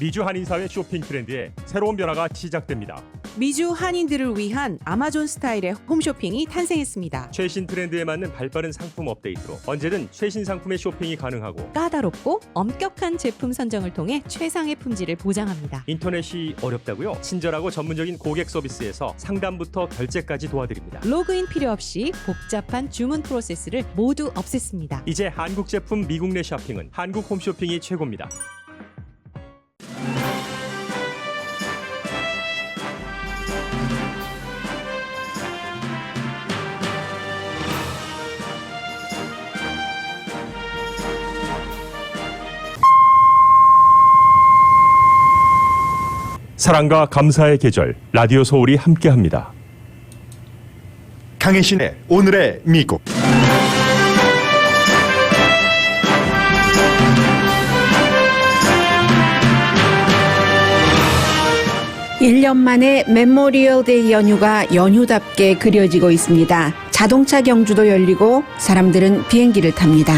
미주 한인사회 쇼핑 트렌드에 새로운 변화가 시작됩니다. 미주 한인들을 위한 아마존 스타일의 홈쇼핑이 탄생했습니다. 최신 트렌드에 맞는 발빠른 상품 업데이트로 언제든 최신 상품의 쇼핑이 가능하고 까다롭고 엄격한 제품 선정을 통해 최상의 품질을 보장합니다. 인터넷이 어렵다고요? 친절하고 전문적인 고객 서비스에서 상담부터 결제까지 도와드립니다. 로그인 필요 없이 복잡한 주문 프로세스를 모두 없앴습니다. 이제 한국 제품 미국 내 쇼핑은 한국 홈쇼핑이 최고입니다. 사랑과 감사의 계절 라디오 소울이 함께합니다. 강혜신의 오늘의 미국. 일 년 만에 메모리얼 데이 연휴가 연휴답게 그려지고 있습니다. 자동차 경주도 열리고 사람들은 비행기를 탑니다.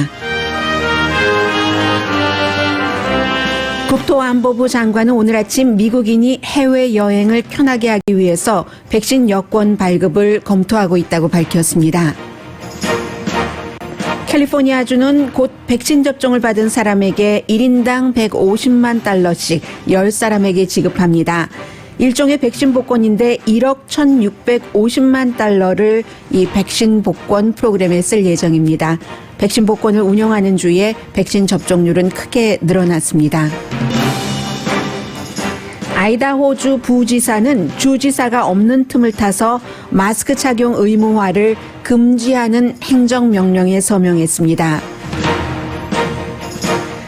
국토안보부 장관은 오늘 아침 미국인이 해외여행을 편하게 하기 위해서 백신 여권 발급을 검토하고 있다고 밝혔습니다. 캘리포니아주는 곧 백신 접종을 받은 사람에게 1인당 150만 달러씩 10사람에게 지급합니다. 일종의 백신 복권인데 1억 1,650만 달러를 이 백신 복권 프로그램에 쓸 예정입니다. 백신 복권을 운영하는 주에 백신 접종률은 크게 늘어났습니다. 아이다호주 부지사는 주지사가 없는 틈을 타서 마스크 착용 의무화를 금지하는 행정명령에 서명했습니다.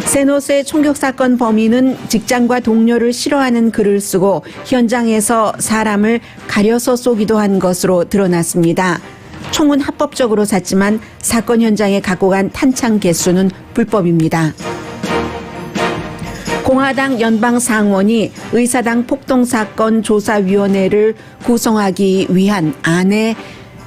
샌호세 총격 사건 범인은 직장과 동료를 싫어하는 글을 쓰고 현장에서 사람을 가려서 쏘기도 한 것으로 드러났습니다. 총은 합법적으로 샀지만 사건 현장에 갖고 간 탄창 개수는 불법입니다. 공화당 연방상원이 의사당 폭동사건 조사위원회를 구성하기 위한 안에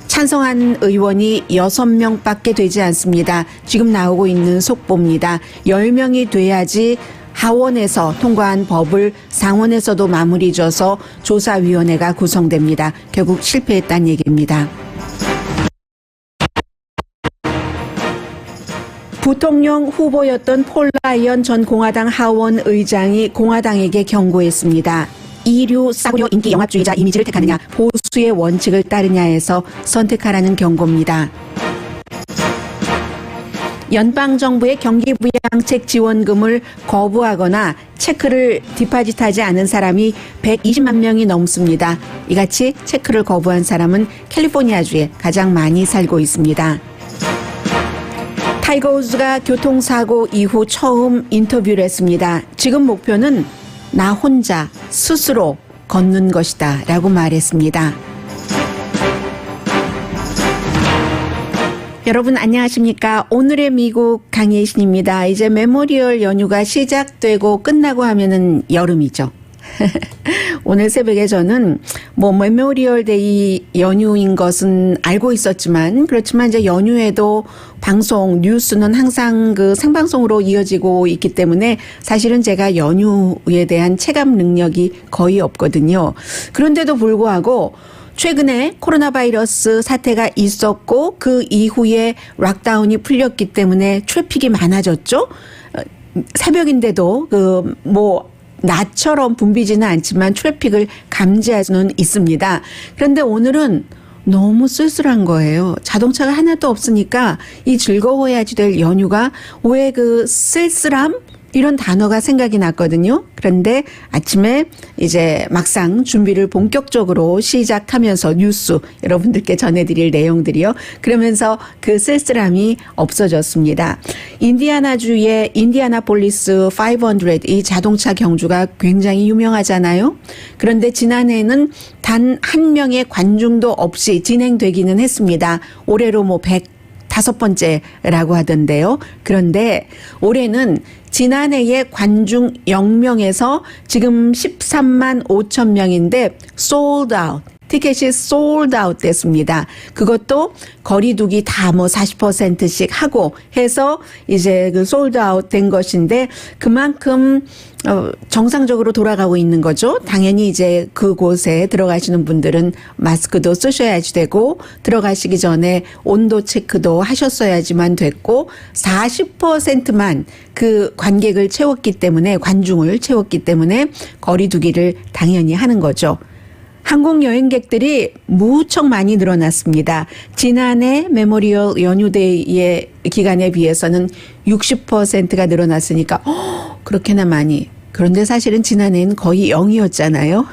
찬성한 의원이 6명밖에 되지 않습니다. 지금 나오고 있는 속보입니다. 10명이 돼야지 하원에서 통과한 법을 상원에서도 마무리 져서 조사위원회가 구성됩니다. 결국 실패했다는 얘기입니다. 부통령 후보였던 폴 라이언 전 공화당 하원 의장이 공화당에게 경고했습니다. 이류 싸구려 인기 영합주의자 이미지를 택하느냐 보수의 원칙을 따르냐에서 선택하라는 경고입니다. 연방정부의 경기부양책 지원금을 거부하거나 체크를 디파짓하지 않은 사람이 120만 명이 넘습니다. 이같이 체크를 거부한 사람은 캘리포니아주에 가장 많이 살고 있습니다. 타이거 우즈가 교통사고 이후 처음 인터뷰를 했습니다. 지금 목표는 나 혼자 스스로 걷는 것이다 라고 말했습니다. 여러분 안녕하십니까? 오늘의 미국 강혜신입니다. 이제 메모리얼 연휴가 시작되고 끝나고 하면은 여름이죠. 오늘 새벽에 저는 메모리얼 데이 연휴인 것은 알고 있었지만 그렇지만 이제 연휴에도 방송 뉴스는 항상 그 생방송으로 이어지고 있기 때문에 사실은 제가 연휴에 대한 체감 능력이 거의 없거든요. 그런데도 불구하고 최근에 코로나 바이러스 사태가 있었고 그 이후에 락다운이 풀렸기 때문에 트래픽이 많아졌죠. 새벽인데도 낮처럼 붐비지는 않지만 트래픽을 감지할 수는 있습니다. 그런데 오늘은 너무 쓸쓸한 거예요. 자동차가 하나도 없으니까 이 즐거워야지 될 연휴가 왜 그 쓸쓸함? 이런 단어가 생각이 났거든요. 그런데 아침에 이제 막상 준비를 본격적으로 시작하면서 뉴스 여러분들께 전해드릴 내용들이요. 그러면서 그 쓸쓸함이 없어졌습니다. 인디아나주의 인디아나폴리스 500 이 자동차 경주가 굉장히 유명하잖아요. 그런데 지난해에는 단 한 명의 관중도 없이 진행되기는 했습니다. 올해로 105번째라고 하던데요. 그런데 올해는 지난해의 관중 0명에서 지금 13만 5천 명인데 sold out, 티켓이 sold out 됐습니다. 그것도 거리두기 다 뭐 40%씩 하고 해서 이제 그 sold out 된 것인데 그만큼 정상적으로 돌아가고 있는 거죠. 당연히 이제 그곳에 들어가시는 분들은 마스크도 쓰셔야지 되고 들어가시기 전에 온도 체크도 하셨어야지만 됐고 40%만 그 관객을 채웠기 때문에 관중을 채웠기 때문에 거리두기를 당연히 하는 거죠. 한국 여행객들이 무척 많이 늘어났습니다. 지난해 메모리얼 연휴데이의 기간에 비해서는 60%가 늘어났으니까 그렇게나 많이. 그런데 사실은 지난해는 거의 0이었잖아요.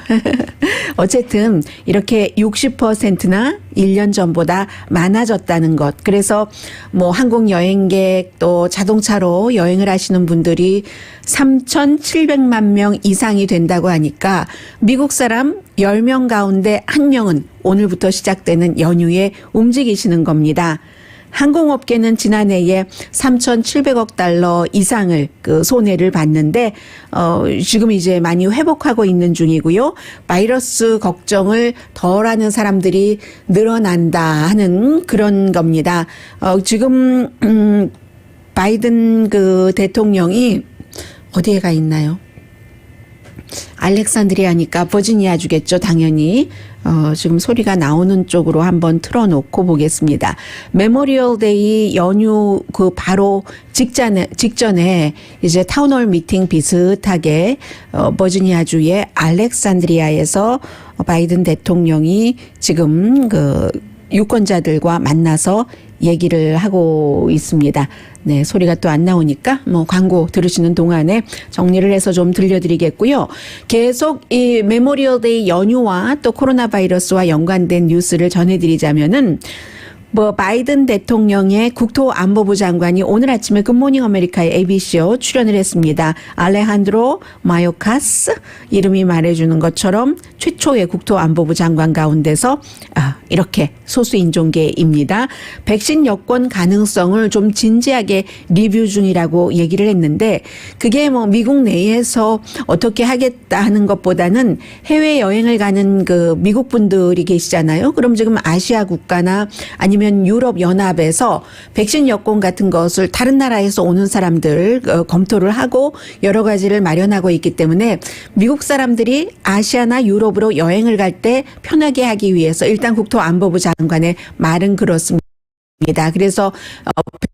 어쨌든 이렇게 60%나 1년 전보다 많아졌다는 것. 그래서 뭐 한국 여행객 또 자동차로 여행을 하시는 분들이 3,700만 명 이상이 된다고 하니까 미국 사람 10명 가운데 1명은 오늘부터 시작되는 연휴에 움직이시는 겁니다. 항공업계는 지난해에 3,700억 달러 이상을 그 손해를 봤는데 지금 이제 많이 회복하고 있는 중이고요. 바이러스 걱정을 덜하는 사람들이 늘어난다 하는 그런 겁니다. 지금 바이든 그 대통령이 어디에 가 있나요? 알렉산드리아니까 버지니아주겠죠, 당연히. 지금 소리가 나오는 쪽으로 한번 틀어놓고 보겠습니다. 메모리얼 데이 연휴 그 바로 직전에 이제 타운홀 미팅 비슷하게 버지니아주의 알렉산드리아에서 바이든 대통령이 지금 그 유권자들과 만나서 얘기를 하고 있습니다. 네, 소리가 또 안 나오니까 뭐 광고 들으시는 동안에 정리를 해서 좀 들려드리겠고요. 계속 이 메모리얼 데이 연휴와 또 코로나 바이러스와 연관된 뉴스를 전해드리자면은 뭐 바이든 대통령의 국토안보부 장관이 오늘 아침에 굿모닝 아메리카의 ABC로 출연을 했습니다. 알레한드로 마요카스 이름이 말해주는 것처럼 최초의 국토안보부 장관 가운데서 이렇게 소수인종계입니다. 백신 여권 가능성을 좀 진지하게 리뷰 중이라고 얘기를 했는데 그게 뭐 미국 내에서 어떻게 하겠다 하는 것보다는 해외 여행을 가는 그 미국 분들이 계시잖아요. 그럼 지금 아시아 국가나 아니면 유럽 연합에서 백신 여권 같은 것을 다른 나라에서 오는 사람들 검토를 하고 여러 가지를 마련하고 있기 때문에 미국 사람들이 아시아나 유럽으로 여행을 갈 때 편하게 하기 위해서 일단 국토안보부 장관의 말은 그렇습니다. 그래서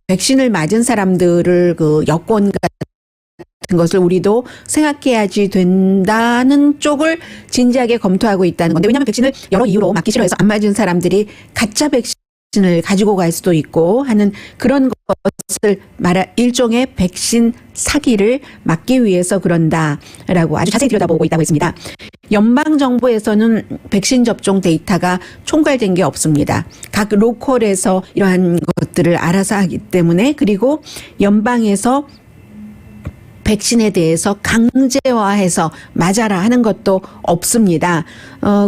백신을 맞은 사람들을 그 여권 같은 것을 우리도 생각해야지 된다는 쪽을 진지하게 검토하고 있다는 건데 왜냐하면 백신을 여러 이유로 맞기 싫어해서 안 맞은 사람들이 가짜 백신을 가지고 갈 수도 있고 하는 그런 것을 일종의 백신 사기를 막기 위해서 그런다라고 아주 자세히 들여다보고 있다고 했습니다. 연방정부에서는 백신 접종 데이터가 총괄된 게 없습니다. 각 로컬에서 이러한 것들을 알아서 하기 때문에 그리고 연방에서 백신에 대해서 강제화해서 맞아라 하는 것도 없습니다.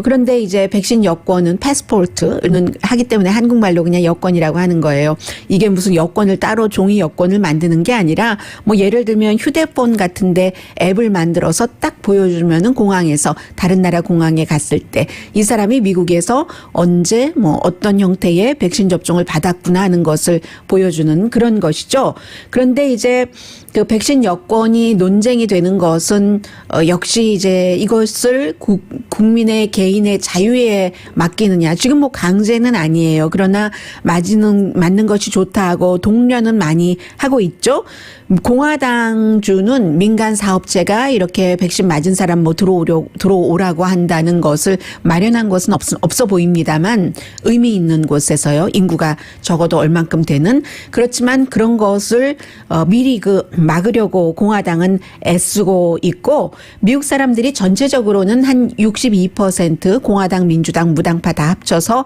그런데 이제 백신 여권은 패스포트는 하기 때문에 한국말로 그냥 여권이라고 하는 거예요. 이게 무슨 여권을 따로 종이 여권을 만드는 게 아니라 뭐 예를 들면 휴대폰 같은데 앱을 만들어서 딱 보여주면은 공항에서 다른 나라 공항에 갔을 때 이 사람이 미국에서 언제 뭐 어떤 형태의 백신 접종을 받았구나 하는 것을 보여주는 그런 것이죠. 그런데 이제 그 백신 여권이 논쟁이 되는 것은 역시 이제 이것을 국민의 개인의 자유에 맡기느냐. 지금 뭐 강제는 아니에요. 그러나 맞는 것이 좋다 하고 독려는 많이 하고 있죠. 공화당주는 민간 사업체가 이렇게 백신 맞은 사람 뭐 들어오라고 한다는 것을 마련한 것은 없어 보입니다만 의미 있는 곳에서요. 인구가 적어도 얼만큼 되는 그렇지만 그런 것을 미리 막으려고 공화당은 애쓰고 있고 미국 사람들이 전체적으로는 한 62% 공화당, 민주당, 무당파 다 합쳐서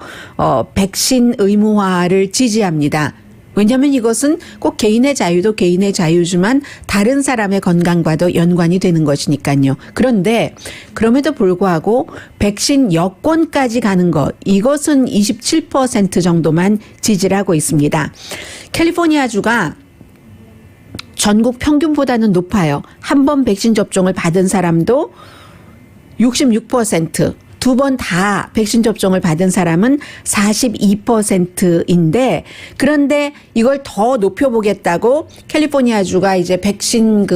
백신 의무화를 지지합니다. 왜냐하면 이것은 꼭 개인의 자유도 개인의 자유지만 다른 사람의 건강과도 연관이 되는 것이니까요. 그런데 그럼에도 불구하고 백신 여권까지 가는 것 이것은 27% 정도만 지지를 하고 있습니다. 캘리포니아주가 전국 평균보다는 높아요. 한 번 백신 접종을 받은 사람도 66%, 두 번 다 백신 접종을 받은 사람은 42%인데 그런데 이걸 더 높여보겠다고 캘리포니아주가 이제 백신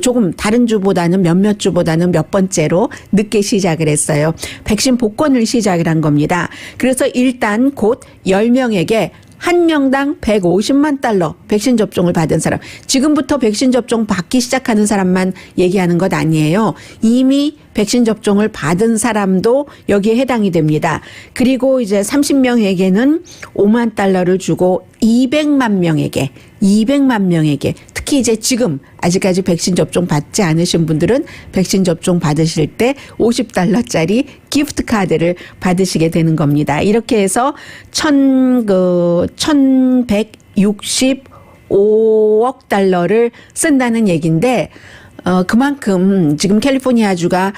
조금 다른 주보다는 몇몇 주보다는 몇 번째로 늦게 시작을 했어요. 백신 복권을 시작을 한 겁니다. 그래서 일단 곧 10명에게 한 명당 150만 달러 백신 접종을 받은 사람. 지금부터 백신 접종 받기 시작하는 사람만 얘기하는 것 아니에요. 이미 백신 접종을 받은 사람도 여기에 해당이 됩니다. 그리고 이제 30명에게는 5만 달러를 주고 200만 명에게 특히 이제 지금 아직까지 백신 접종 받지 않으신 분들은 백신 접종 받으실 때 50달러짜리 기프트 카드를 받으시게 되는 겁니다. 이렇게 해서 1165억 달러를 쓴다는 얘기인데 그만큼 지금 캘리포니아주가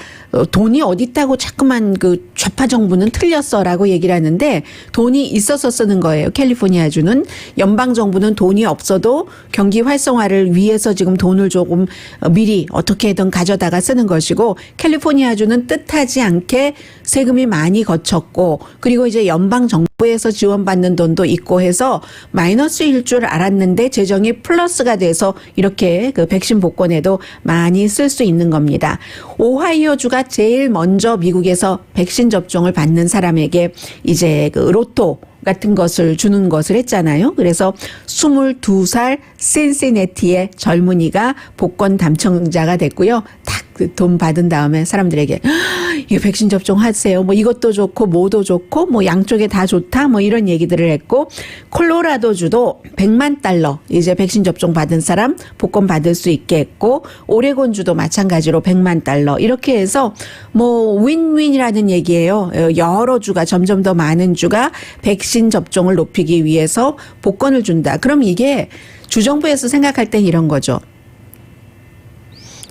돈이 어디 있다고 자꾸만 그 좌파 정부는 틀렸어라고 얘기를 하는데 돈이 있어서 쓰는 거예요. 캘리포니아주는 연방 정부는 돈이 없어도 경기 활성화를 위해서 지금 돈을 조금 미리 어떻게든 가져다가 쓰는 것이고 캘리포니아주는 뜻하지 않게 세금이 많이 거쳤고 그리고 이제 연방 정부에서 지원받는 돈도 있고 해서 마이너스일 줄 알았는데 재정이 플러스가 돼서 이렇게 그 백신 복권에도 많이 쓸 수 있는 겁니다. 오하이오주가 제일 먼저 미국에서 백신 접종을 받는 사람에게 이제 그 로또 같은 것을 주는 것을 했잖아요. 그래서 22살 신시내티의 젊은이가 복권 당첨자가 됐고요. 딱 돈 받은 다음에 사람들에게 이 백신 접종하세요. 뭐 이것도 좋고 뭐도 좋고 뭐 양쪽에 다 좋다 뭐 이런 얘기들을 했고 콜로라도주도 100만 달러 이제 백신 접종 받은 사람 복권 받을 수 있게 했고 오레곤주도 마찬가지로 100만 달러 이렇게 해서 뭐 윈윈이라는 얘기예요. 여러 주가 점점 더 많은 주가 백신 접종을 높이기 위해서 복권을 준다. 그럼 이게 주정부에서 생각할 땐 이런 거죠.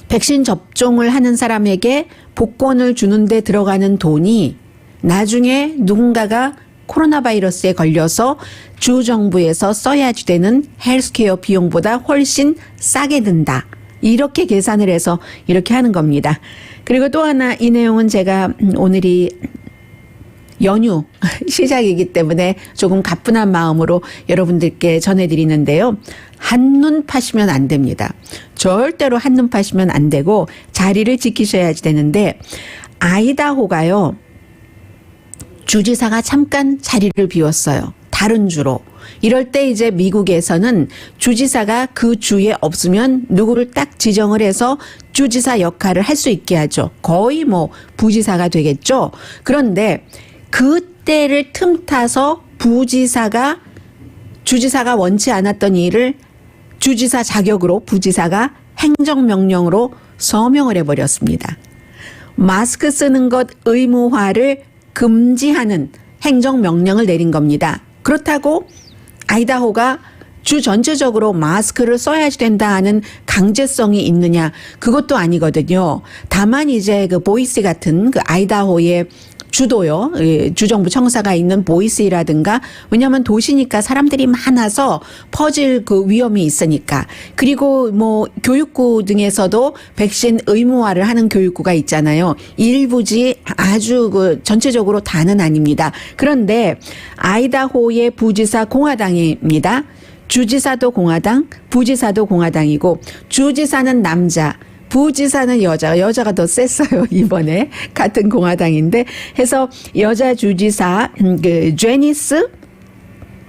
백신 접종을 하는 사람에게 복권을 주는데 들어가는 돈이 나중에 누군가가 코로나 바이러스에 걸려서 주정부에서 써야지 되는 헬스케어 비용보다 훨씬 싸게 든다. 이렇게 계산을 해서 이렇게 하는 겁니다. 그리고 또 하나 이 내용은 제가 오늘이 연휴 시작이기 때문에 조금 가뿐한 마음으로 여러분들께 전해드리는데요. 한눈 파시면 안 됩니다. 절대로 한눈 파시면 안 되고 자리를 지키셔야지 되는데 아이다호가요. 주지사가 잠깐 자리를 비웠어요. 다른 주로. 이럴 때 이제 미국에서는 주지사가 그 주에 없으면 누구를 딱 지정을 해서 주지사 역할을 할 수 있게 하죠. 거의 뭐 부지사가 되겠죠. 그런데 그때를 틈타서 주지사가 원치 않았던 일을 주지사 자격으로 부지사가 행정명령으로 서명을 해버렸습니다. 마스크 쓰는 것 의무화를 금지하는 행정명령을 내린 겁니다. 그렇다고 아이다호가 주 전체적으로 마스크를 써야지 된다 하는 강제성이 있느냐? 그것도 아니거든요. 다만 이제 그 보이스 같은 그 아이다호의 주도요, 주정부 청사가 있는 보이스라든가, 왜냐하면 도시니까 사람들이 많아서 퍼질 그 위험이 있으니까. 그리고 뭐 교육구 등에서도 백신 의무화를 하는 교육구가 있잖아요. 일부지 아주 그 전체적으로 다는 아닙니다. 그런데 아이다호의 부지사 공화당입니다. 주지사도 공화당, 부지사도 공화당이고 주지사는 남자, 부지사는 여자가 더 셌어요. 이번에 같은 공화당인데 해서 여자 주지사 그 제니스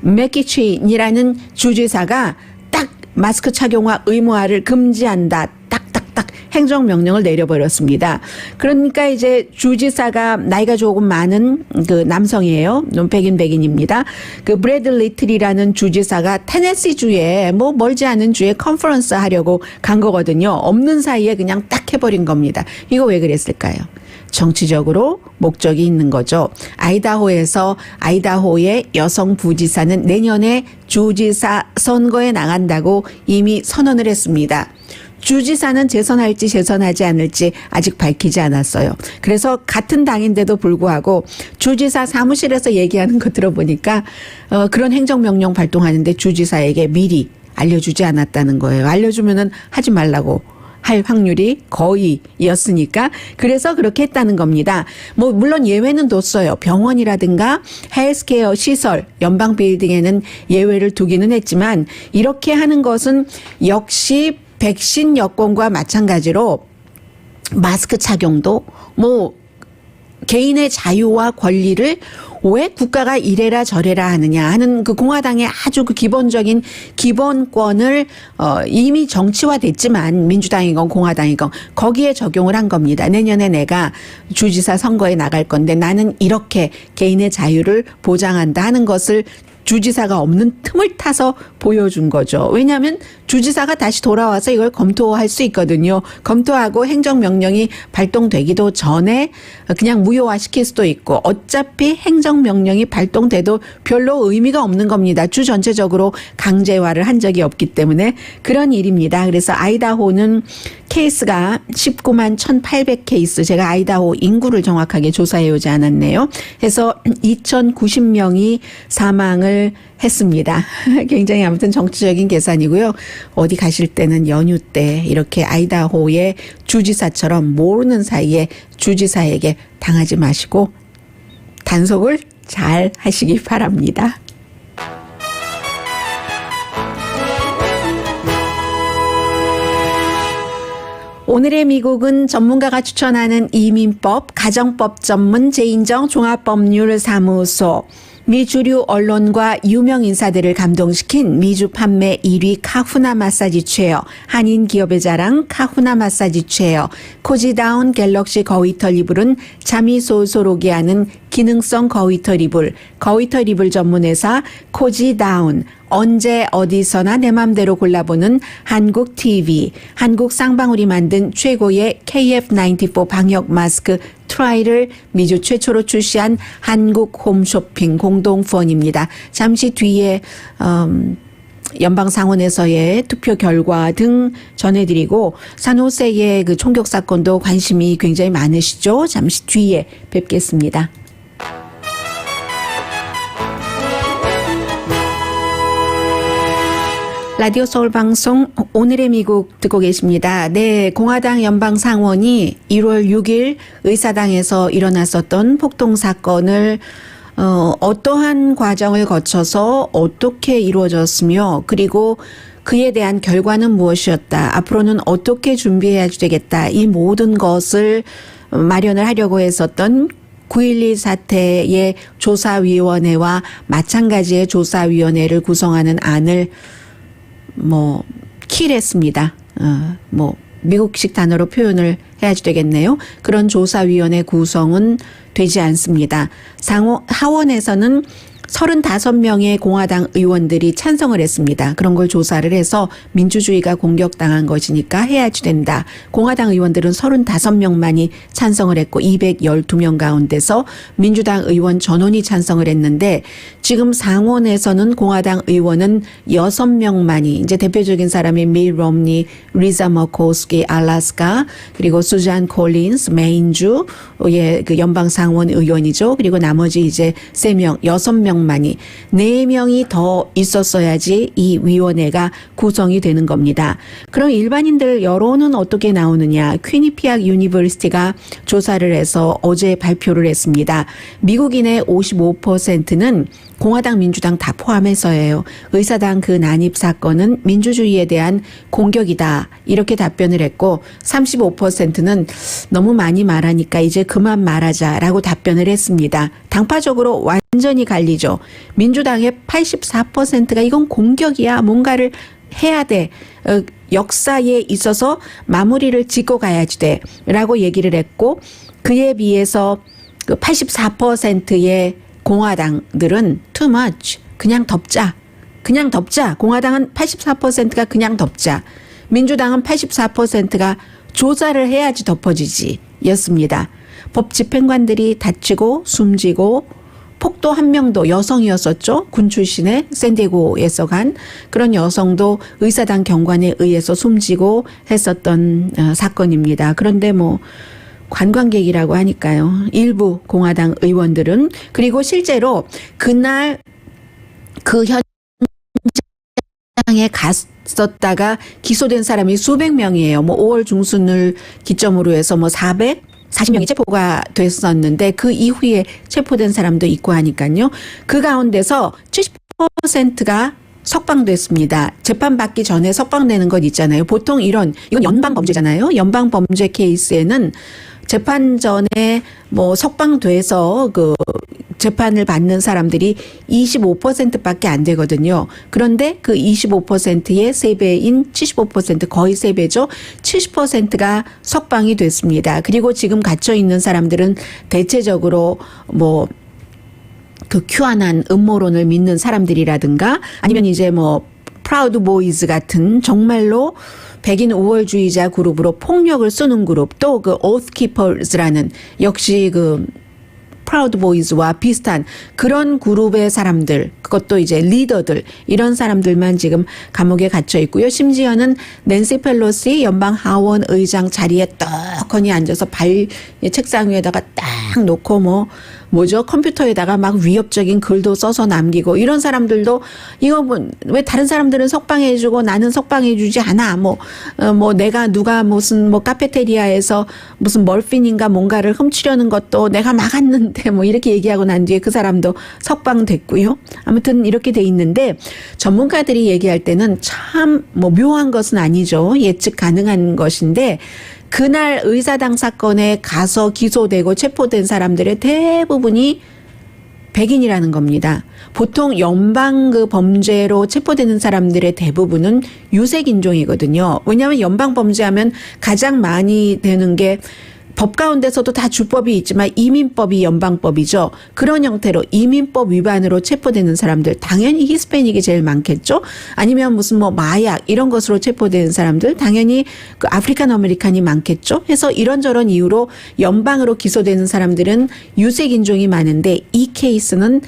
맥키친이라는 주지사가 딱 마스크 착용화 의무화를 금지한다. 딱딱딱 행정명령을 내려버렸습니다. 그러니까 이제 주지사가 나이가 조금 많은 그 남성이에요. 백인입니다. 그 브래드 리틀이라는 주지사가 테네시주에 뭐 멀지 않은 주에 컨퍼런스 하려고 간 거거든요. 없는 사이에 그냥 딱 해버린 겁니다. 이거 왜 그랬을까요? 정치적으로 목적이 있는 거죠. 아이다호의 여성 부지사는 내년에 주지사 선거에 나간다고 이미 선언을 했습니다. 주지사는 재선할지 재선하지 않을지 아직 밝히지 않았어요. 그래서 같은 당인데도 불구하고 주지사 사무실에서 얘기하는 거 들어보니까 그런 행정명령 발동하는데 주지사에게 미리 알려주지 않았다는 거예요. 알려주면은 하지 말라고 할 확률이 거의였으니까 그래서 그렇게 했다는 겁니다. 뭐 물론 예외는 뒀어요. 병원이라든가 헬스케어 시설, 연방 빌딩에는 예외를 두기는 했지만 이렇게 하는 것은 역시 백신 여권과 마찬가지로 마스크 착용도 뭐 개인의 자유와 권리를 왜 국가가 이래라 저래라 하느냐 하는 그 공화당의 아주 그 기본적인 기본권을 이미 정치화됐지만 민주당이건 공화당이건 거기에 적용을 한 겁니다. 내년에 내가 주지사 선거에 나갈 건데 나는 이렇게 개인의 자유를 보장한다 하는 것을 주지사가 없는 틈을 타서 보여준 거죠. 왜냐하면 주지사가 다시 돌아와서 이걸 검토할 수 있거든요. 검토하고 행정명령이 발동되기도 전에 그냥 무효화시킬 수도 있고 어차피 행정명령이 발동돼도 별로 의미가 없는 겁니다. 주 전체적으로 강제화를 한 적이 없기 때문에 그런 일입니다. 그래서 아이다호는 케이스가 19만 1,800 케이스, 제가 아이다호 인구를 정확하게 조사해 오지 않았네요. 해서 2,090명이 사망을 했습니다. 굉장히 아무튼 정치적인 계산이고요. 어디 가실 때는 연휴 때 이렇게 아이다호의 주지사처럼 모르는 사이에 주지사에게 당하지 마시고 단속을 잘 하시기 바랍니다. 오늘의 미국은 전문가가 추천하는 이민법, 가정법 전문 재인정 종합법률사무소, 미 주류 언론과 유명 인사들을 감동시킨 미주 판매 1위 카후나 마사지 체어, 한인 기업의 자랑 카후나 마사지 체어, 코지다운 갤럭시 거위털 이불은 잠이 솔솔 오게 하는 기능성 거위털 이불, 거위털 이불 전문회사 코지다운, 언제 어디서나 내 맘대로 골라보는 한국 TV, 한국 쌍방울이 만든 최고의 KF94 방역 마스크 트라이를 미주 최초로 출시한 한국 홈쇼핑 공동후원입니다. 잠시 뒤에 연방 상원에서의 투표 결과 등 전해드리고 산호세의 그 총격 사건도 관심이 굉장히 많으시죠? 잠시 뒤에 뵙겠습니다. 라디오 서울 방송 오늘의 미국 듣고 계십니다. 네, 공화당 연방 상원이 1월 6일 의사당에서 일어났었던 폭동 사건을 어떠한 과정을 거쳐서 어떻게 이루어졌으며 그리고 그에 대한 결과는 무엇이었다. 앞으로는 어떻게 준비해야 되겠다. 이 모든 것을 마련을 하려고 했었던 9.12 사태의 조사위원회와 마찬가지의 조사위원회를 구성하는 안을 킬했습니다. 미국식 단어로 표현을 해야지 되겠네요. 그런 조사위원회 구성은 되지 않습니다. 하원에서는 35명의 공화당 의원들이 찬성을 했습니다. 그런 걸 조사를 해서 민주주의가 공격당한 것이니까 해야지 된다. 공화당 의원들은 35명만이 찬성을 했고 212명 가운데서 민주당 의원 전원이 찬성을 했는데 지금 상원에서는 공화당 의원은 6명만이 이제 대표적인 사람이 미 롬니, 리자 머코스키, 알래스카, 그리고 수잔 콜린스, 메인주의 그 연방 상원 의원이죠. 그리고 나머지 이제 3명, 6명만이 4명이 더 있었어야지 이 위원회가 구성이 되는 겁니다. 그럼 일반인들 여론은 어떻게 나오느냐? 퀴니피악 유니버시티가 조사를 해서 어제 발표를 했습니다. 미국인의 55%는 공화당 민주당 다 포함해서예요. 의사당 그 난입 사건은 민주주의에 대한 공격이다. 이렇게 답변을 했고 35%는 너무 많이 말하니까 이제 그만 말하자라고 답변을 했습니다. 당파적으로 완전히 갈리죠. 민주당의 84%가 이건 공격이야. 뭔가를 해야 돼. 역사에 있어서 마무리를 짓고 가야지 돼. 라고 얘기를 했고 그에 비해서 그 84%의 공화당들은 too much. 그냥 덮자. 그냥 덮자. 공화당은 84%가 그냥 덮자. 민주당은 84%가 조사를 해야지 덮어지지 였습니다. 법 집행관들이 다치고 숨지고 폭도 한 명도 여성이었었죠. 군 출신의 샌디에고에서 간 그런 여성도 의사당 경관에 의해서 숨지고 했었던 사건입니다. 그런데 관광객이라고 하니까요. 일부 공화당 의원들은 그리고 실제로 그날 그 현장에 있었다가 기소된 사람이 수백 명이에요. 뭐 5월 중순을 기점으로 해서 뭐 440명이 체포가 됐었는데 그 이후에 체포된 사람도 있고 하니까요. 그 가운데서 70%가 석방됐습니다. 재판받기 전에 석방되는 것 있잖아요. 보통 이건 연방범죄잖아요. 연방범죄 케이스에는 재판 전에 뭐 석방돼서 그 재판을 받는 사람들이 25%밖에 안 되거든요. 그런데 그 25%의 3배인 75% 거의 3배죠. 70%가 석방이 됐습니다. 그리고 지금 갇혀 있는 사람들은 대체적으로 뭐 그 큐안한 음모론을 믿는 사람들이라든가 아니면 이제 뭐 프라우드 보이즈 같은 정말로 백인 우월주의자 그룹으로 폭력을 쓰는 그룹 또 그 오스키퍼즈라는 역시 그 프라우드 보이즈와 비슷한 그런 그룹의 사람들 그것도 이제 리더들 이런 사람들만 지금 감옥에 갇혀 있고요. 심지어는 낸시 펠로시 연방 하원 의장 자리에 떡하니 앉아서 책상 위에다가 딱 놓고 뭐죠? 컴퓨터에다가 막 위협적인 글도 써서 남기고 이런 사람들도 이거 왜 다른 사람들은 석방해주고 나는 석방해주지 않아? 내가 누가 무슨 카페테리아에서 무슨 머핀인가 뭔가를 hum치려는 것도 내가 막았는데 이렇게 얘기하고 난 뒤에 그 사람도 석방됐고요. 아무튼 이렇게 돼 있는데 전문가들이 얘기할 때는 참 묘한 것은 아니죠. 예측 가능한 것인데 그날 의사당 사건에 가서 기소되고 체포된 사람들의 대부분이 백인이라는 겁니다. 보통 연방 그 범죄로 체포되는 사람들의 대부분은 유색 인종이거든요. 왜냐하면 연방 범죄하면 가장 많이 되는 게 법 가운데서도 다 주법이 있지만 이민법이 연방법이죠. 그런 형태로 이민법 위반으로 체포되는 사람들 당연히 히스패닉이 제일 많겠죠. 아니면 무슨 마약 이런 것으로 체포되는 사람들 당연히 그 아프리칸 아메리칸이 많겠죠. 해서 이런저런 이유로 연방으로 기소되는 사람들은 유색 인종이 많은데 이 케이스는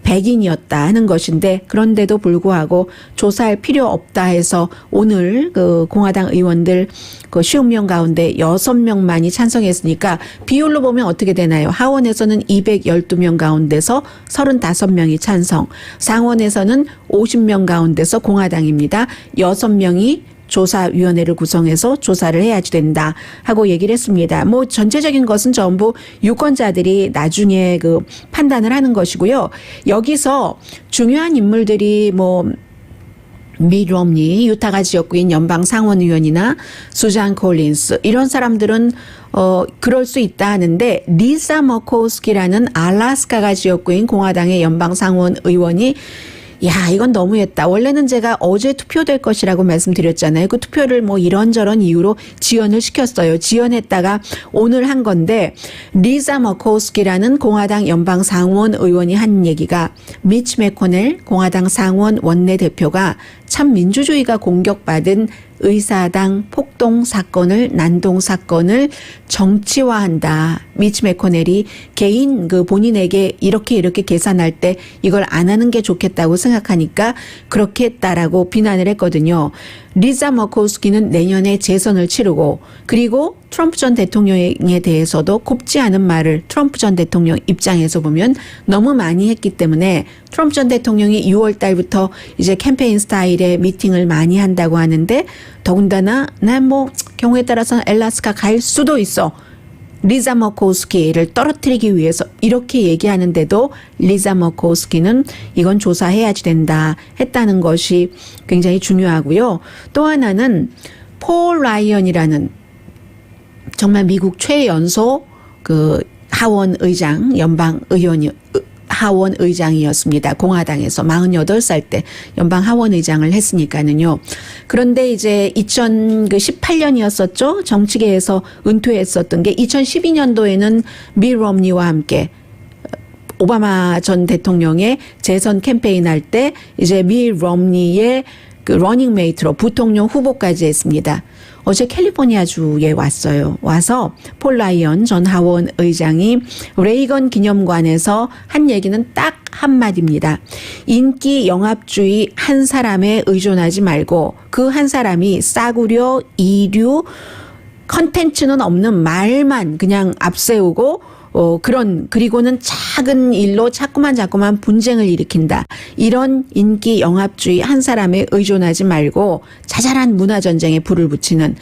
백인이었다 하는 것인데 그런데도 불구하고 조사할 필요 없다 해서 오늘 그 공화당 의원들 그 50명 가운데 6명만이 찬성했으니까 비율로 보면 어떻게 되나요? 하원에서는 212명 가운데서 35명이 찬성, 상원에서는 50명 가운데서 공화당입니다. 6명이 조사위원회를 구성해서 조사를 해야지 된다 하고 얘기를 했습니다. 전체적인 것은 전부 유권자들이 나중에 그 판단을 하는 것이고요. 여기서 중요한 인물들이 미tt 롬니 유타가 지역구인 연방 상원의원이나 수잔 콜린스 이런 사람들은 그럴 수 있다 하는데 리사 머코스키라는 알래스카가 지역구인 공화당의 연방 상원 의원이 이건 너무했다. 원래는 제가 어제 투표될 것이라고 말씀드렸잖아요. 그 투표를 이런저런 이유로 지연을 시켰어요. 지연했다가 오늘 한 건데 리사 머코스키라는 공화당 연방 상원 의원이 한 얘기가 미치 매코넬 공화당 상원 원내대표가 참 민주주의가 공격받은 의사당 폭동 사건을 난동 사건을 정치화한다. 미치 매코넬이 개인 본인에게 이렇게 계산할 때 이걸 안 하는 게 좋겠다고 생각하니까 그렇게 했다라고 비난을 했거든요. 리사 머코스키는 내년에 재선을 치르고 그리고 트럼프 전 대통령에 대해서도 곱지 않은 말을 트럼프 전 대통령 입장에서 보면 너무 많이 했기 때문에 트럼프 전 대통령이 6월 달부터 이제 캠페인 스타일의 미팅을 많이 한다고 하는데 더군다나 난 경우에 따라서는 엘라스카 갈 수도 있어. 리사 머코스키를 떨어뜨리기 위해서 이렇게 얘기하는데도 리사 머코스키는 이건 조사해야지 된다 했다는 것이 굉장히 중요하고요. 또 하나는 폴 라이언이라는 정말 미국 최연소 그 하원 의장 연방 의원이 하원 의장이었습니다. 공화당에서 48살 때 연방 하원 의장을 했으니까는요. 그런데 이제 2018년이었었죠. 정치계에서 은퇴했었던 게 2012년도에는 미tt 롬니와 함께 오바마 전 대통령의 재선 캠페인 할 때 이제 미tt 롬니의 그 러닝메이트로 부통령 후보까지 했습니다. 어제 캘리포니아주에 왔어요. 와서 폴 라이언 전 하원 의장이 레이건 기념관에서 한 얘기는 딱 한마디입니다. 인기 영합주의 한 사람에 의존하지 말고 그 한 사람이 싸구려, 이류, 컨텐츠는 없는 말만 그냥 앞세우고 그리고는 작은 일로 자꾸만 분쟁을 일으킨다. 이런 인기 영합주의 한 사람에 의존하지 말고 자잘한 문화전쟁에 불을 붙이는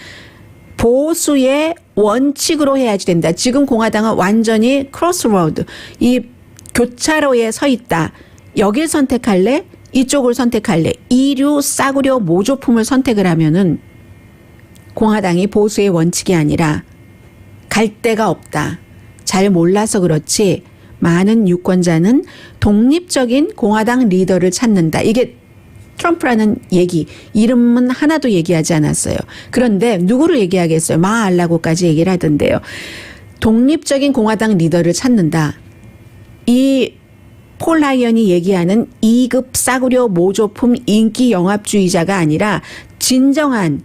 보수의 원칙으로 해야지 된다. 지금 공화당은 완전히 크로스로드, 이 교차로에 서 있다. 여길 선택할래? 이쪽을 선택할래? 이류 싸구려 모조품을 선택을 하면은 공화당이 보수의 원칙이 아니라 갈 데가 없다. 잘 몰라서 그렇지 많은 유권자는 독립적인 공화당 리더를 찾는다. 이게 트럼프라는 얘기, 이름은 하나도 얘기하지 않았어요. 그런데 누구를 얘기하겠어요? 마알라고까지 얘기를 하던데요. 독립적인 공화당 리더를 찾는다. 이 폴 라이언이 얘기하는 2급 싸구려 모조품 인기 영합주의자가 아니라 진정한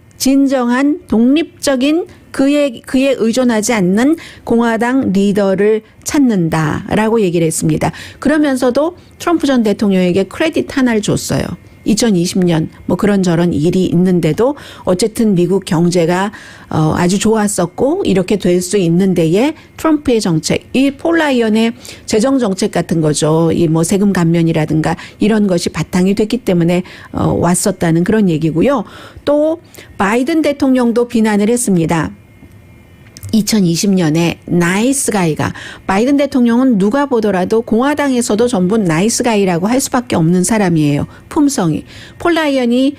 독립적인 그에 의존하지 않는 공화당 리더를 찾는다라고 얘기를 했습니다. 그러면서도 트럼프 전 대통령에게 크레딧 하나를 줬어요. 2020년 뭐 그런저런 일이 있는데도 어쨌든 미국 경제가 아주 좋았었고 이렇게 될 수 있는 데에 트럼프의 정책, 이 폴 라이언의 재정 정책 같은 거죠. 이 뭐 세금 감면이라든가 이런 것이 바탕이 됐기 때문에 왔었다는 그런 얘기고요. 또 바이든 대통령도 비난을 했습니다. 2020년에 나이스 가이가, 바이든 대통령은 누가 보더라도 공화당에서도 전부 나이스 가이라고 할 수밖에 없는 사람이에요. 품성이. 폴 라이언이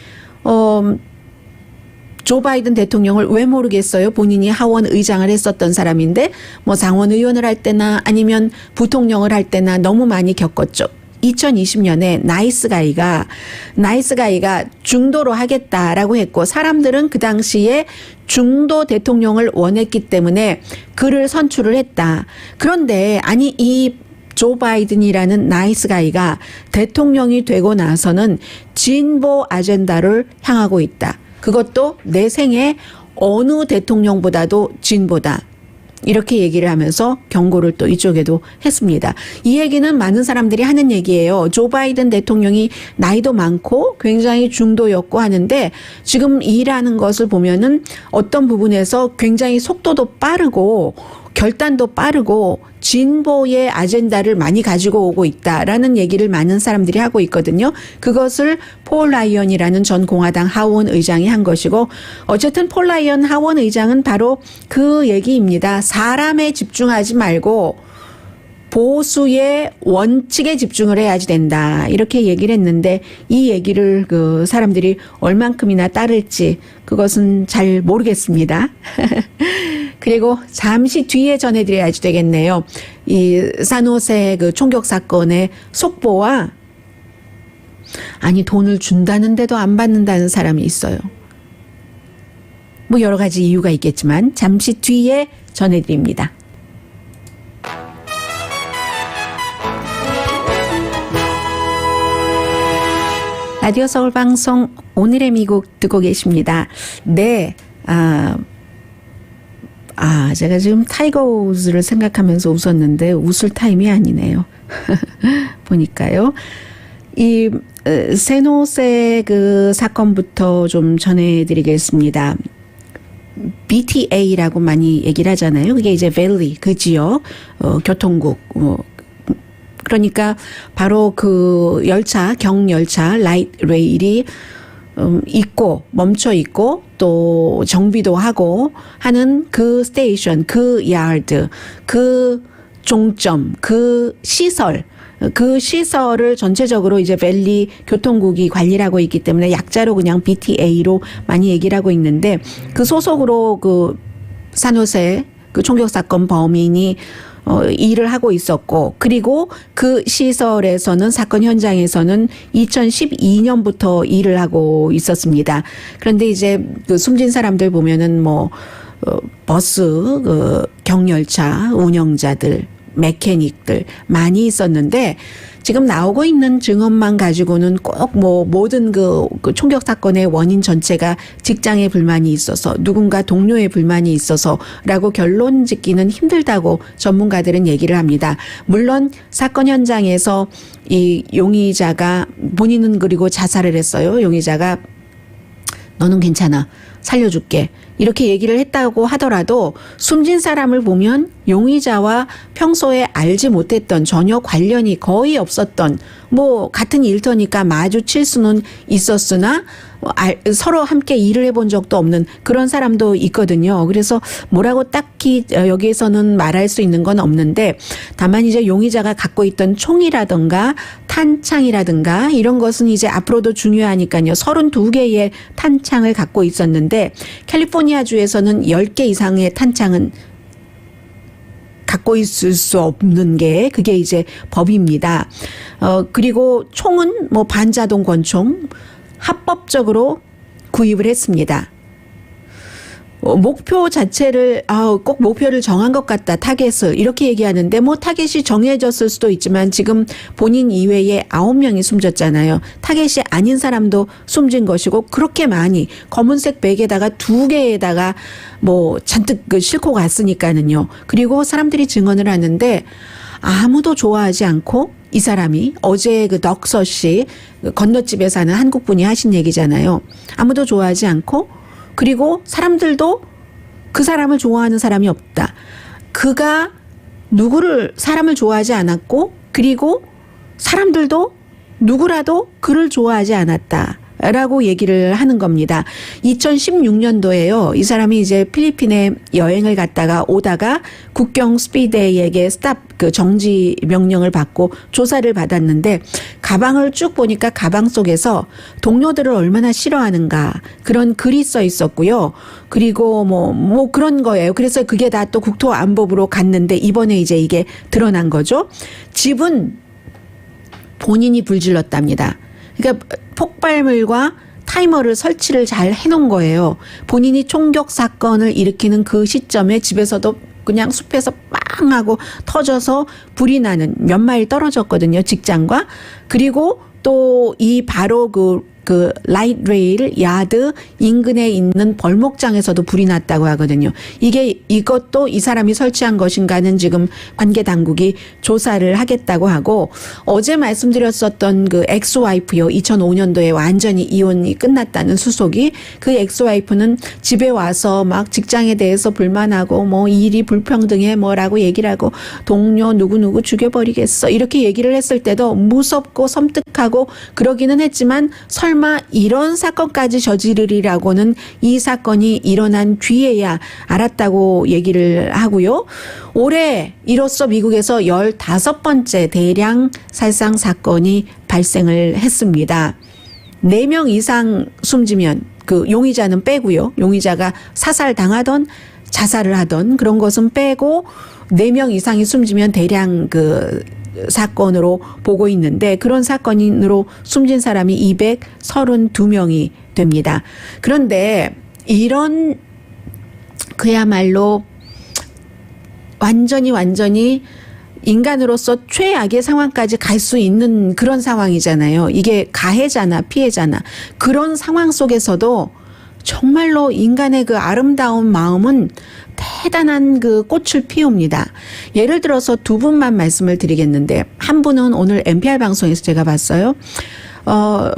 조 바이든 대통령을 왜 모르겠어요? 본인이 하원 의장을 했었던 사람인데 뭐 상원 의원을 할 때나 아니면 부통령을 할 때나 너무 많이 겪었죠. 2020년에 나이스 가이가 중도로 하겠다라고 했고, 사람들은 그 당시에 중도 대통령을 원했기 때문에 그를 선출을 했다. 그런데 아니 이 조 바이든이라는 나이스 가이가 대통령이 되고 나서는 진보 아젠다를 향하고 있다. 그것도 내 생에 어느 대통령보다도 진보다. 이렇게 얘기를 하면서 경고를 또 이쪽에도 했습니다. 이 얘기는 많은 사람들이 하는 얘기예요. 조 바이든 대통령이 나이도 많고 굉장히 중도였고 하는데 지금 일하는 것을 보면은 어떤 부분에서 굉장히 속도도 빠르고 결단도 빠르고 진보의 아젠다를 많이 가지고 오고 있다라는 얘기를 많은 사람들이 하고 있거든요. 그것을 폴 라이언이라는 전 공화당 하원 의장이 한 것이고, 어쨌든 폴 라이언 하원 의장은 바로 그 얘기입니다. 사람에 집중하지 말고 보수의 원칙에 집중을 해야지 된다. 이렇게 얘기를 했는데 이 얘기를 그 사람들이 얼만큼이나 따를지 그것은 잘 모르겠습니다. 그리고 잠시 뒤에 전해드려야지 되겠네요. 이 산호세 그 총격 사건의 속보와, 아니 돈을 준다는데도 안 받는다는 사람이 있어요. 뭐 여러 가지 이유가 있겠지만 잠시 뒤에 전해드립니다. 라디오 서울 방송 오늘의 미국 듣고 계십니다. 네, 제가 지금 타이거 우즈를 생각하면서 웃었는데 웃을 타임이 아니네요. 보니까요. 이 세노세 그 사건부터 좀 전해드리겠습니다. BTA라고 많이 얘기를 하잖아요. 그게 이제 밸리, 그 지역 교통국. 그러니까 바로 그 열차, 경열차, 라이트 레일이 있고 멈춰 있고 또 정비도 하고 하는 그 스테이션, 그 야드, 그 종점, 그 시설, 그 시설을 전체적으로 이제 밸리 교통국이 관리를 하고 있기 때문에 약자로 그냥 BTA로 많이 얘기를 하고 있는데, 그 소속으로 그 산호세 그 총격 사건 범인이 일을 하고 있었고, 그리고 그 시설에서는, 사건 현장에서는 2012년부터 일을 하고 있었습니다. 그런데 이제 그 숨진 사람들 보면은 뭐 버스 그 경열차 운영자들, 메케닉들 많이 있었는데, 지금 나오고 있는 증언만 가지고는 꼭 뭐 모든 그 총격 사건의 원인 전체가 직장에 불만이 있어서, 누군가 동료의 불만이 있어서라고 결론 짓기는 힘들다고 전문가들은 얘기를 합니다. 물론 사건 현장에서 이 용의자가, 본인은 그리고 자살을 했어요. 용의자가 너는 괜찮아. 살려줄게. 이렇게 얘기를 했다고 하더라도 숨진 사람을 보면 용의자와 평소에 알지 못했던 전혀 관련이 거의 없었던 뭐 같은 일터니까 마주칠 수는 있었으나 서로 함께 일을 해본 적도 없는 그런 사람도 있거든요. 그래서 뭐라고 딱히 여기에서는 말할 수 있는 건 없는데 다만 이제 용의자가 갖고 있던 총이라든가 탄창이라든가 이런 것은 이제 앞으로도 중요하니까요. 32개의 탄창을 갖고 있었는데 캘리포니아주에서는 10개 이상의 탄창은 갖고 있을 수 없는 게 그게 이제 법입니다. 그리고 총은 뭐 반자동 권총 합법적으로 구입을 했습니다. 목표 자체를 꼭 목표를 정한 것 같다. 타겟을 이렇게 얘기하는데 뭐 타겟이 정해졌을 수도 있지만 지금 본인 이외에 9명이 숨졌잖아요. 타겟이 아닌 사람도 숨진 것이고 그렇게 많이 검은색 백에다가 2개에다가 뭐 잔뜩 싣고 갔으니까는요. 그리고 사람들이 증언을 하는데 아무도 좋아하지 않고 이 사람이 어제 그 덕서 씨 건너집에 사는 한국 분이 하신 얘기잖아요. 아무도 좋아하지 않고 그리고 사람들도 그 사람을 좋아하는 사람이 없다. 그가 사람을 좋아하지 않았고 그리고 사람들도 누구라도 그를 좋아하지 않았다. 라고 얘기를 하는 겁니다. 2016년도에요. 이 사람이 이제 필리핀에 여행을 갔다가 오다가 국경 스피드에게 정지 명령을 받고 조사를 받았는데 가방을 쭉 보니까 가방 속에서 동료들을 얼마나 싫어하는가 그런 글이 써 있었고요. 그리고 뭐 그런 거예요. 그래서 그게 다 또 국토안보부로 갔는데 이번에 이제 이게 드러난 거죠. 집은 본인이 불질렀답니다. 그러니까 폭발물과 타이머를 설치를 잘 해놓은 거예요. 본인이 총격 사건을 일으키는 그 시점에 집에서도 그냥 숲에서 빵 하고 터져서 불이 나는 몇 마일 떨어졌거든요. 직장과. 그리고 또 이 바로 그 라이트 레일 야드 인근에 있는 벌목장에서도 불이 났다고 하거든요. 이것도 이 사람이 설치한 것인가는 지금 관계 당국이 조사를 하겠다고 하고 어제 말씀드렸었던 그 엑스와이프요. 2005년도에 완전히 이혼이 끝났다는 수속이 그 엑스와이프는 집에 와서 막 직장에 대해서 불만하고 뭐 일이 불평등해 뭐라고 얘기를 하고 동료 누구누구 죽여버리겠어 이렇게 얘기를 했을 때도 무섭고 섬뜩하고 그러기는 했지만 설마 이런 사건까지 저지르리라고는 이 사건이 일어난 뒤에야 알았다고 얘기를 하고요. 올해 이로써 미국에서 15번째 대량 살상 사건이 발생을 했습니다. 4명 이상 숨지면 그 용의자는 빼고요. 용의자가 사살당하던 자살을 하던 그런 것은 빼고 4명 이상이 숨지면 대량 사건으로 보고 있는데 그런 사건으로 숨진 사람이 232명이 됩니다. 그런데 이런 그야말로 완전히 인간으로서 최악의 상황까지 갈 수 있는 그런 상황이잖아요. 이게 가해자나 피해자나 그런 상황 속에서도 정말로 인간의 그 아름다운 마음은 대단한 그 꽃을 피웁니다. 예를 들어서 2분만 말씀을 드리겠는데 한 분은 오늘 NPR 방송에서 제가 봤어요.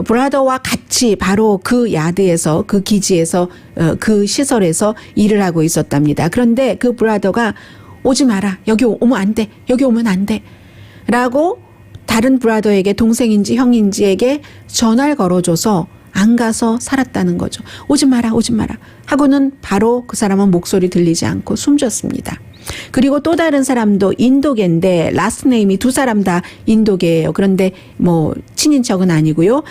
브라더와 같이 바로 그 야드에서 그 기지에서 그 시설에서 일을 하고 있었답니다. 그런데 그 브라더가 오지 마라. 여기 오면 안 돼. 여기 오면 안 돼. 라고 다른 브라더에게 동생인지 형인지에게 전화를 걸어줘서 안 가서 살았다는 거죠. 오지 마라 하고는 바로 그 사람은 목소리 들리지 않고 숨졌습니다. 그리고 또 다른 사람도 인도계인데 라스트 네임이 2사람 다 인도계예요. 그런데 뭐 친인척은 아니고요.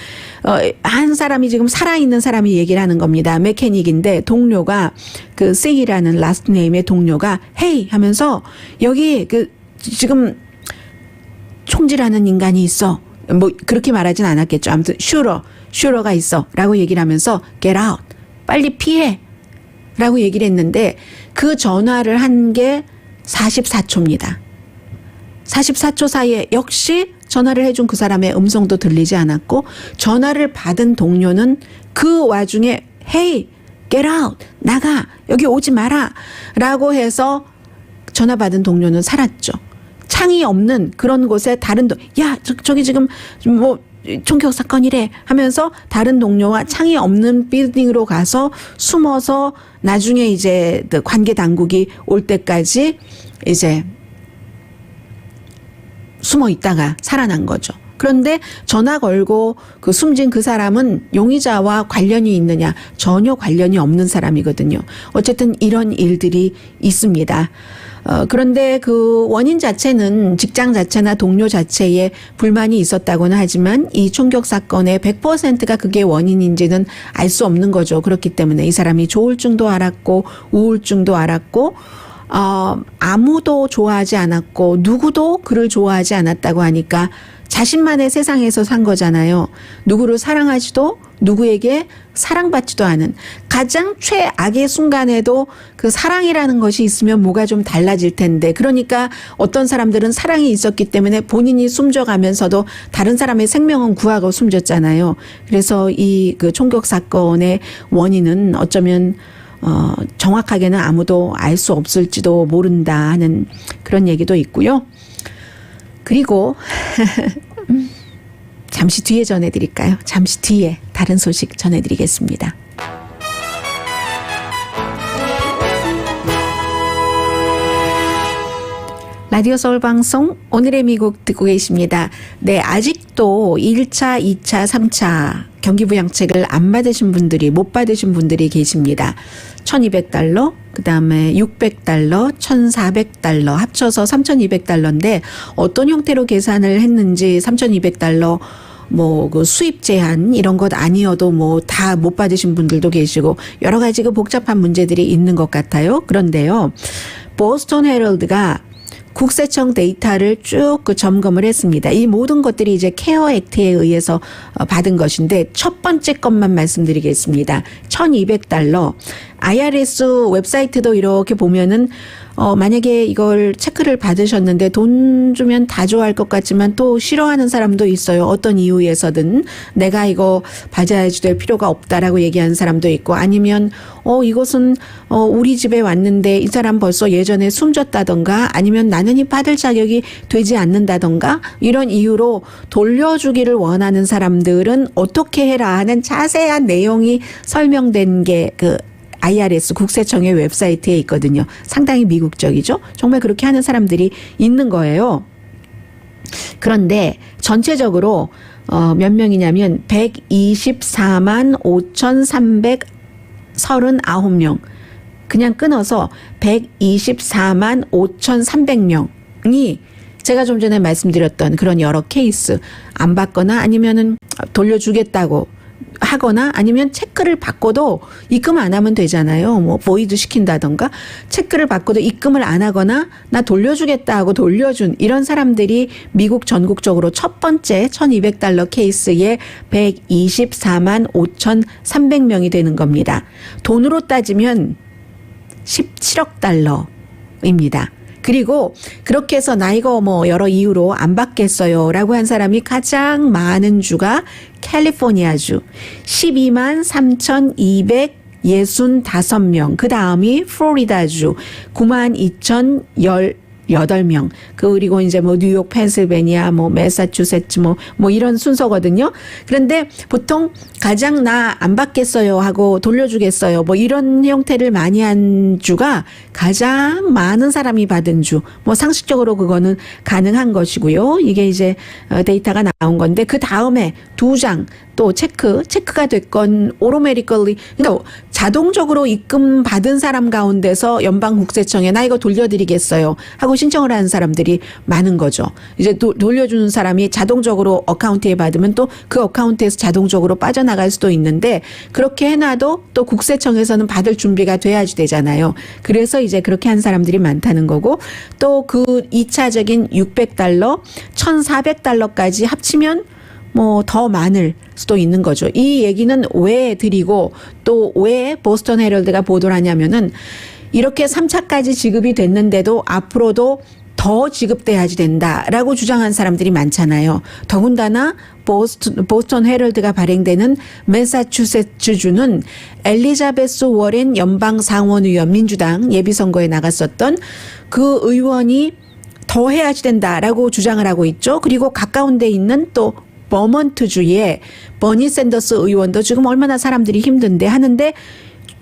한 사람이 지금 살아있는 사람이 얘기를 하는 겁니다. 메케닉인데 동료가 그 세이라는 라스트 네임의 동료가 헤이 하면서 여기 지금 총질하는 인간이 있어. 뭐 그렇게 말하진 않았겠죠. 아무튼 슈러가 있어 라고 얘기를 하면서 get out 빨리 피해 라고 얘기를 했는데 그 전화를 한 게 44초입니다. 44초 사이에 역시 전화를 해준 그 사람의 음성도 들리지 않았고 전화를 받은 동료는 그 와중에 hey get out 나가 여기 오지 마라 라고 해서 전화 받은 동료는 살았죠. 창이 없는 그런 곳에 저기 지금 뭐 총격 사건이래 하면서 다른 동료와 창이 없는 빌딩으로 가서 숨어서 나중에 이제 관계 당국이 올 때까지 이제 숨어 있다가 살아난 거죠. 그런데 전화 걸고 그 숨진 그 사람은 용의자와 관련이 있느냐? 전혀 관련이 없는 사람이거든요. 어쨌든 이런 일들이 있습니다. 그런데 그 원인 자체는 직장 자체나 동료 자체에 불만이 있었다고는 하지만 이 총격 사건의 100%가 그게 원인인지는 알 수 없는 거죠. 그렇기 때문에 이 사람이 조울증도 앓았고 우울증도 앓았고 아무도 좋아하지 않았고 누구도 그를 좋아하지 않았다고 하니까 자신만의 세상에서 산 거잖아요. 누구를 사랑하지도 누구에게 사랑받지도 않은 가장 최악의 순간에도 그 사랑이라는 것이 있으면 뭐가 좀 달라질 텐데 그러니까 어떤 사람들은 사랑이 있었기 때문에 본인이 숨져가면서도 다른 사람의 생명은 구하고 숨졌잖아요. 그래서 이 그 총격 사건의 원인은 어쩌면 정확하게는 아무도 알 수 없을지도 모른다 하는 그런 얘기도 있고요. 그리고 잠시 뒤에 전해드릴까요? 잠시 뒤에 다른 소식 전해드리겠습니다. 라디오 서울 방송 오늘의 미국 듣고 계십니다. 네, 아직도 1차, 2차, 3차 경기부양책을 안 받으신 분들이 못 받으신 분들이 계십니다. $1,200, 그다음에 $600, $1,400 합쳐서 $3,200인데 어떤 형태로 계산을 했는지 $3,200 뭐 그 수입 제한 이런 것 아니어도 뭐 다 못 받으신 분들도 계시고 여러 가지 그 복잡한 문제들이 있는 것 같아요. 그런데요. 보스턴 헤럴드가 국세청 데이터를 쭉 그 점검을 했습니다. 이 모든 것들이 이제 케어 액트에 의해서 받은 것인데 첫 번째 것만 말씀드리겠습니다. $1,200. IRS 웹사이트도 이렇게 보면은 만약에 이걸 체크를 받으셨는데 돈 주면 다 좋아할 것 같지만 또 싫어하는 사람도 있어요. 어떤 이유에서든 내가 이거 받아야지 될 필요가 없다라고 얘기하는 사람도 있고 아니면 이것은 우리 집에 왔는데 이 사람 벌써 예전에 숨졌다던가 아니면 나는 이 받을 자격이 되지 않는다던가 이런 이유로 돌려주기를 원하는 사람들은 어떻게 해라 하는 자세한 내용이 설명된 게 그 IRS 국세청의 웹사이트에 있거든요. 상당히 미국적이죠. 정말 그렇게 하는 사람들이 있는 거예요. 그런데 전체적으로 몇 명이냐면 124만 5,339명 그냥 끊어서 124만 5,300명이 제가 좀 전에 말씀드렸던 그런 여러 케이스 안 받거나 아니면은 돌려주겠다고 하거나 아니면 체크를 받고도 입금 안 하면 되잖아요. 뭐 보이드 시킨다던가 체크를 받고도 입금을 안 하거나 나 돌려주겠다 하고 돌려준 이런 사람들이 미국 전국적으로 첫 번째 $1,200 케이스에 124만 5,300명이 되는 겁니다. 돈으로 따지면 17억 달러입니다. 그리고 그렇게 해서 나 이거 뭐 여러 이유로 안 받겠어요 라고 한 사람이 가장 많은 주가 캘리포니아주 12만 3,265명 그 다음이 플로리다주 9만 2,018명 그리고 이제 뭐 뉴욕, 펜실베니아, 뭐 매사추세츠 뭐 이런 순서거든요. 그런데 보통 가장 나 안 받겠어요 하고 돌려주겠어요 뭐 이런 형태를 많이 한 주가 가장 많은 사람이 받은 주. 뭐 상식적으로 그거는 가능한 것이고요. 이게 이제 데이터가 나온 건데 그 다음에 두 장 또 체크가 됐건 오토매티컬리 그러니까 자동적으로 입금 받은 사람 가운데서 연방국세청에 나 이거 돌려드리겠어요 하고 신청을 하는 사람들이 많은 거죠. 이제 돌려주는 사람이 자동적으로 어카운트에 받으면 또 그 어카운트에서 자동적으로 빠져나갈 수도 있는데 그렇게 해놔도 또 국세청에서는 받을 준비가 돼야지 되잖아요. 그래서 이제 그렇게 한 사람들이 많다는 거고 또 그 2차적인 $600, $1,400까지 합치면 뭐 더 많을 수도 있는 거죠. 이 얘기는 왜 드리고 또 왜 보스턴 헤럴드가 보도를 하냐면은 이렇게 3차까지 지급이 됐는데도 앞으로도 더 지급돼야지 된다라고 주장한 사람들이 많잖아요. 더군다나 보스턴 헤럴드가 발행되는 매사추세츠주는 엘리자베스 워렌 연방 상원의원 민주당 예비선거에 나갔었던 그 의원이 더 해야지 된다라고 주장을 하고 있죠. 그리고 가까운 데 있는 또 버먼트주의 버니 샌더스 의원도 지금 얼마나 사람들이 힘든데 하는데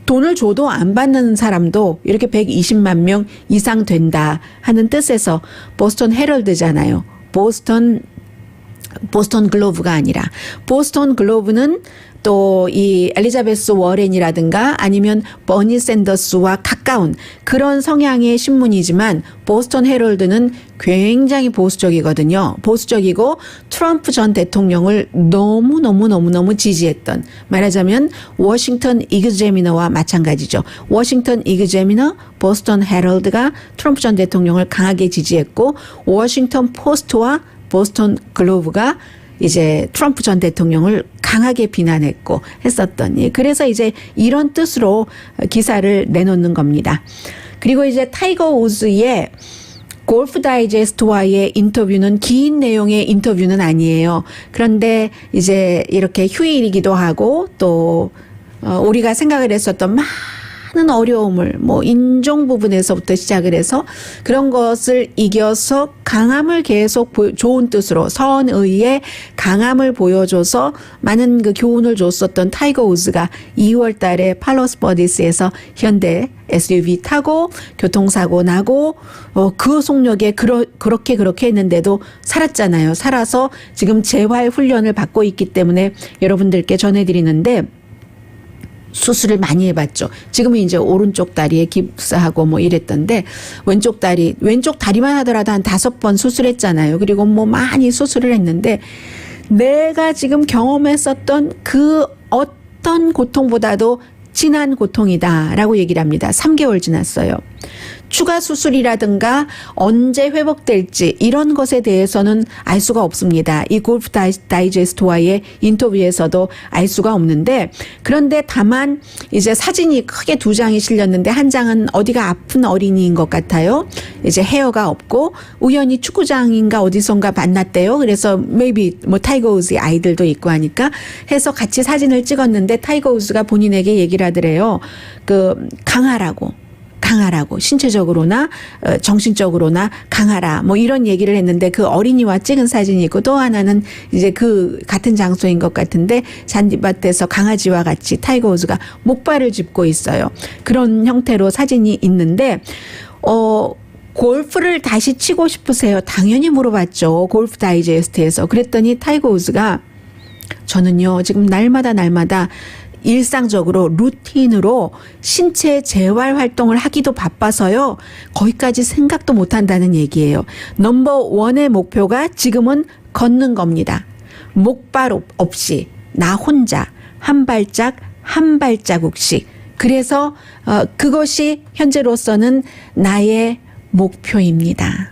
돈을 줘도 안 받는 사람도 이렇게 120만 명 이상 된다 하는 뜻에서 보스턴 헤럴드잖아요. 보스턴 글로브가 아니라 보스턴 글로브는 또 이 엘리자베스 워렌이라든가 아니면 버니 샌더스와 가까운 그런 성향의 신문이지만 보스턴 헤럴드는 굉장히 보수적이거든요. 보수적이고 트럼프 전 대통령을 너무 지지했던, 말하자면 워싱턴 이그제미너와 마찬가지죠. 워싱턴 이그제미너, 보스턴 헤럴드가 트럼프 전 대통령을 강하게 지지했고 워싱턴 포스트와 보스턴 글로브가 이제 트럼프 전 대통령을 강하게 비난했고 했었던, 그래서 이제 이런 뜻으로 기사를 내놓는 겁니다. 그리고 이제 타이거 우즈의 골프 다이제스트와의 인터뷰는 긴 내용의 인터뷰는 아니에요. 그런데 이제 이렇게 휴일이기도 하고 또 우리가 생각을 했었던 많은 어려움을 뭐 인종 부분에서부터 시작을 해서 그런 것을 이겨서 강함을 계속 좋은 뜻으로 선의의 강함을 보여줘서 많은 그 교훈을 줬었던 타이거 우즈가 2월 달에 팔로스 버디스에서 현대 SUV 타고 교통사고 나고 그 속력에 그렇게 했는데도 살았잖아요. 살아서 지금 재활 훈련을 받고 있기 때문에 여러분들께 전해드리는데 수술을 많이 해봤죠. 지금은 이제 오른쪽 다리에 깁스하고 뭐 이랬던데 왼쪽 다리만 하더라도 한 5번 수술했잖아요. 그리고 뭐 많이 수술을 했는데 내가 지금 경험했었던 그 어떤 고통보다도 진한 고통이다라고 얘기를 합니다. 3개월 지났어요. 추가 수술이라든가 언제 회복될지 이런 것에 대해서는 알 수가 없습니다. 이 골프 다이제스트와의 인터뷰에서도 알 수가 없는데, 그런데 다만 이제 사진이 크게 2장이 실렸는데 한 장은 어디가 아픈 어린이인 것 같아요. 이제 헤어가 없고 우연히 축구장인가 어디선가 만났대요. 그래서 maybe 뭐 타이거 우즈의 아이들도 있고 하니까 해서 같이 사진을 찍었는데 타이거 우즈가 본인에게 얘기를 하더래요. 강하라고 신체적으로나 정신적으로나 강하라 뭐 이런 얘기를 했는데 그 어린이와 찍은 사진이 있고 또 하나는 이제 그 같은 장소인 것 같은데 잔디밭에서 강아지와 같이 타이거 우즈가 목발을 짚고 있어요. 그런 형태로 사진이 있는데 골프를 다시 치고 싶으세요? 당연히 물어봤죠. 골프 다이제스트에서. 그랬더니 타이거 우즈가 저는요 지금 날마다 일상적으로 루틴으로 신체 재활 활동을 하기도 바빠서요. 거기까지 생각도 못한다는 얘기예요. 넘버 1의 목표가 지금은 걷는 겁니다. 목발 없이 나 혼자 한 발자국씩. 그래서 그것이 현재로서는 나의 목표입니다.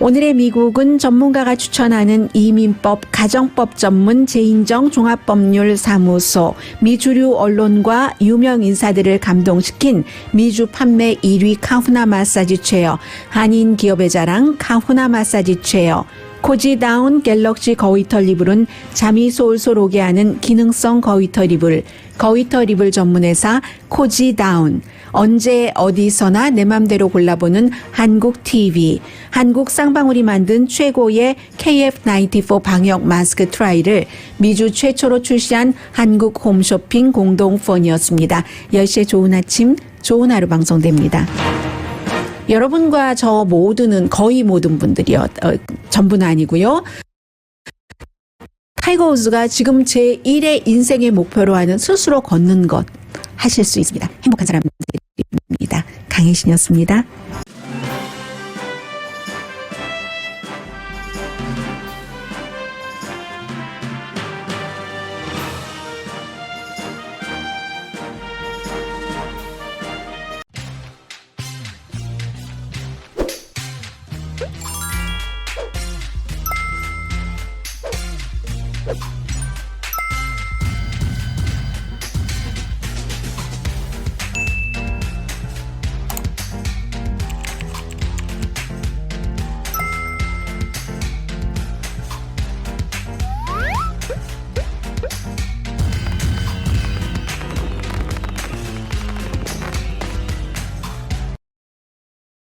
오늘의 미국은 전문가가 추천하는 이민법, 가정법 전문 제인정 종합법률사무소, 미주류 언론과 유명 인사들을 감동시킨 미주 판매 1위 카후나 마사지 체어, 한인 기업의 자랑 카후나 마사지 체어, 코지다운 갤럭시 거위털 이불은 잠이 솔솔 오게 하는 기능성 거위털 이불, 거위털 이불 전문회사 코지다운, 언제 어디서나 내 맘대로 골라보는 한국 TV, 한국 쌍방울이 만든 최고의 KF94 방역 마스크 트라이를 미주 최초로 출시한 한국 홈쇼핑 공동폰이었습니다. 10시에 좋은 아침, 좋은 하루 방송됩니다. 여러분과 저 모두는 거의 모든 분들이요. 전부는 아니고요. 타이거 우즈가 지금 제1의 인생의 목표로 하는 스스로 걷는 것 하실 수 있습니다. 행복한 사람들입니다. 강혜신이었습니다.